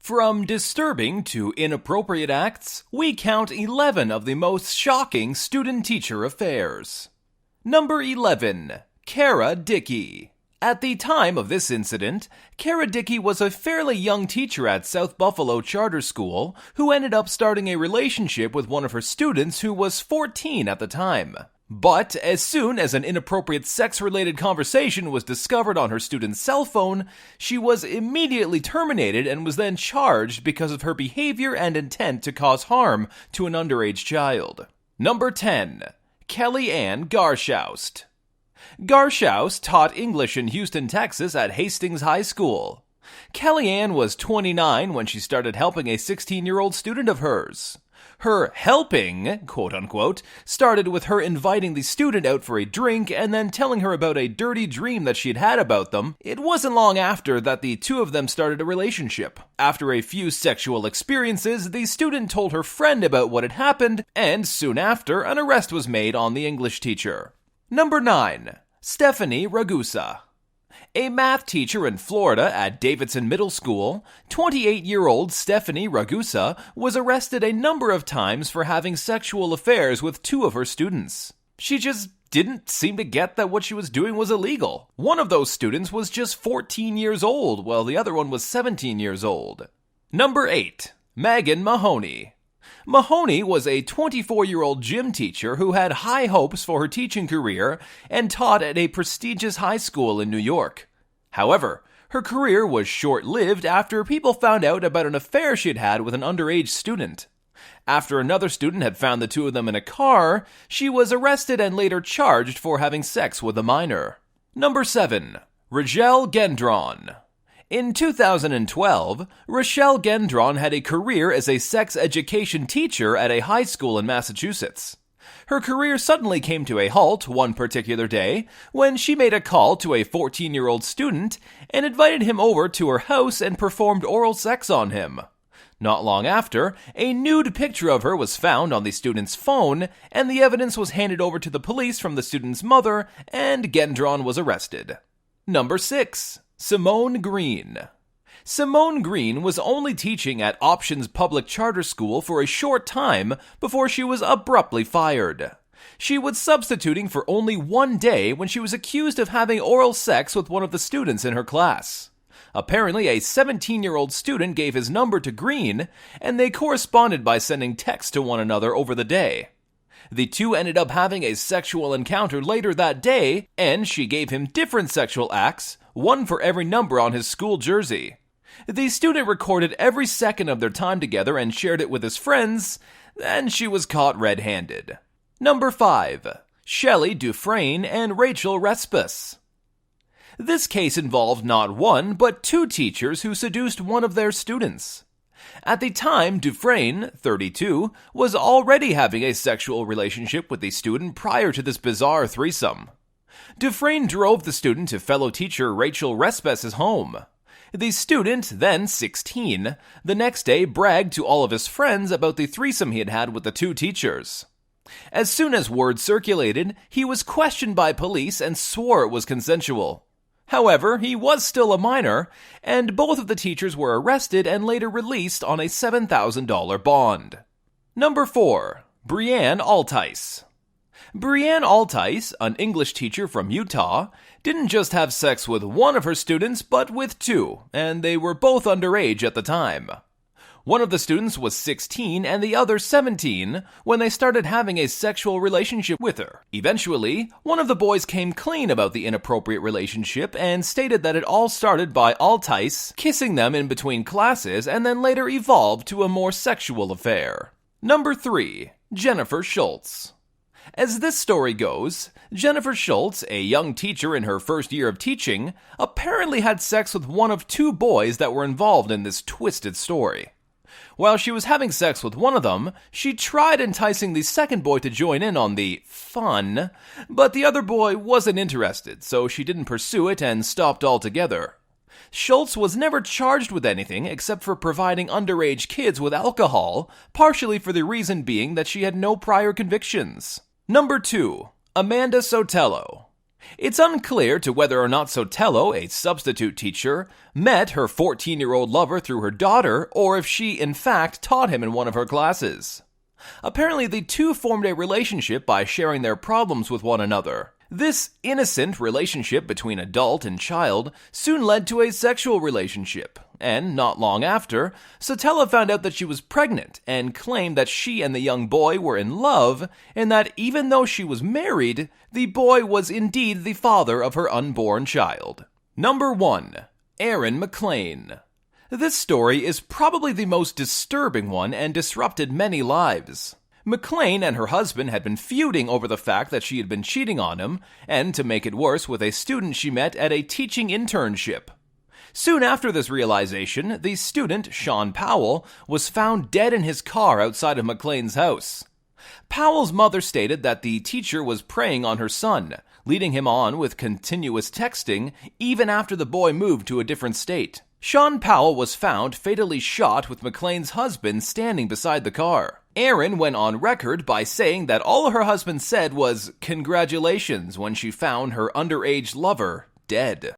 From disturbing to inappropriate acts, we count 11 of the most shocking student-teacher affairs. Number 11. Kara Dickey. At the time of this incident, Kara Dickey was a fairly young teacher at South Buffalo Charter School who ended up starting a relationship with one of her students who was 14 at the time. But as soon as an inappropriate sex-related conversation was discovered on her student's cell phone, she was immediately terminated and was then charged because of her behavior and intent to cause harm to an underage child. Number 10. Kelly Ann Garshoust. Garshoust taught English in Houston, Texas at Hastings High School. Kelly Ann was 29 when she started helping a 16-year-old student of hers. Her helping, quote-unquote, started with her inviting the student out for a drink and then telling her about a dirty dream that she'd had about them. It wasn't long after that the two of them started a relationship. After a few sexual experiences, the student told her friend about what had happened, and soon after, an arrest was made on the English teacher. Number 9. Stephanie Ragusa. A math teacher in Florida at Davidson Middle School, 28-year-old Stephanie Ragusa was arrested a number of times for having sexual affairs with two of her students. She just didn't seem to get that what she was doing was illegal. One of those students was just 14 years old, while the other one was 17 years old. Number 8. Megan Mahoney. Mahoney was a 24-year-old gym teacher who had high hopes for her teaching career and taught at a prestigious high school in New York. However, her career was short-lived after people found out about an affair she'd had with an underage student. After another student had found the two of them in a car, she was arrested and later charged for having sex with a minor. Number 7. Rachel Gendron. In 2012, Rachel Gendron had a career as a sex education teacher at a high school in Massachusetts. Her career suddenly came to a halt one particular day when she made a call to a 14-year-old student and invited him over to her house and performed oral sex on him. Not long after, a nude picture of her was found on the student's phone, and the evidence was handed over to the police from the student's mother, and Gendron was arrested. Number 6. Simone Green. Simone Green was only teaching at Options Public Charter School for a short time before she was abruptly fired. She was substituting for only one day when she was accused of having oral sex with one of the students in her class. Apparently, a 17-year-old student gave his number to Green, and they corresponded by sending texts to one another over the day. The two ended up having a sexual encounter later that day, and she gave him different sexual acts, one for every number on his school jersey. The student recorded every second of their time together and shared it with his friends, and she was caught red-handed. Number 5. Shelley Dufresne and Rachel Respis. This case involved not one, but two teachers who seduced one of their students. At the time, Dufresne, 32, was already having a sexual relationship with the student prior to this bizarre threesome. Dufresne drove the student to fellow teacher Rachel Respis' home. The student, then 16, the next day bragged to all of his friends about the threesome he had had with the two teachers. As soon as word circulated, he was questioned by police and swore it was consensual. However, he was still a minor, and both of the teachers were arrested and later released on a $7,000 bond. Number 4. Brianne Altice. Brianne Altice, an English teacher from Utah, didn't just have sex with one of her students, but with two, and they were both underage at the time. One of the students was 16 and the other 17 when they started having a sexual relationship with her. Eventually, one of the boys came clean about the inappropriate relationship and stated that it all started by Altice kissing them in between classes and then later evolved to a more sexual affair. Number 3. Jennifer Schultz. As this story goes, Jennifer Schultz, a young teacher in her first year of teaching, apparently had sex with one of two boys that were involved in this twisted story. While she was having sex with one of them, she tried enticing the second boy to join in on the fun, but the other boy wasn't interested, so she didn't pursue it and stopped altogether. Schultz was never charged with anything except for providing underage kids with alcohol, partially for the reason being that she had no prior convictions. Number 2. Amanda Sotelo. It's unclear to whether or not Sotelo, a substitute teacher, met her 14-year-old lover through her daughter, or if she, in fact, taught him in one of her classes. Apparently, the two formed a relationship by sharing their problems with one another. This innocent relationship between adult and child soon led to a sexual relationship, and not long after, Sotelo found out that she was pregnant and claimed that she and the young boy were in love, and that even though she was married, the boy was indeed the father of her unborn child. Number 1. Aaron McLean. This story is probably the most disturbing one and disrupted many lives. McLean and her husband had been feuding over the fact that she had been cheating on him, and to make it worse, with a student she met at a teaching internship. Soon after this realization, the student, Sean Powell, was found dead in his car outside of McLean's house. Powell's mother stated that the teacher was preying on her son, leading him on with continuous texting even after the boy moved to a different state. Sean Powell was found fatally shot with McLean's husband standing beside the car. Erin went on record by saying that all her husband said was "congratulations" when she found her underage lover dead.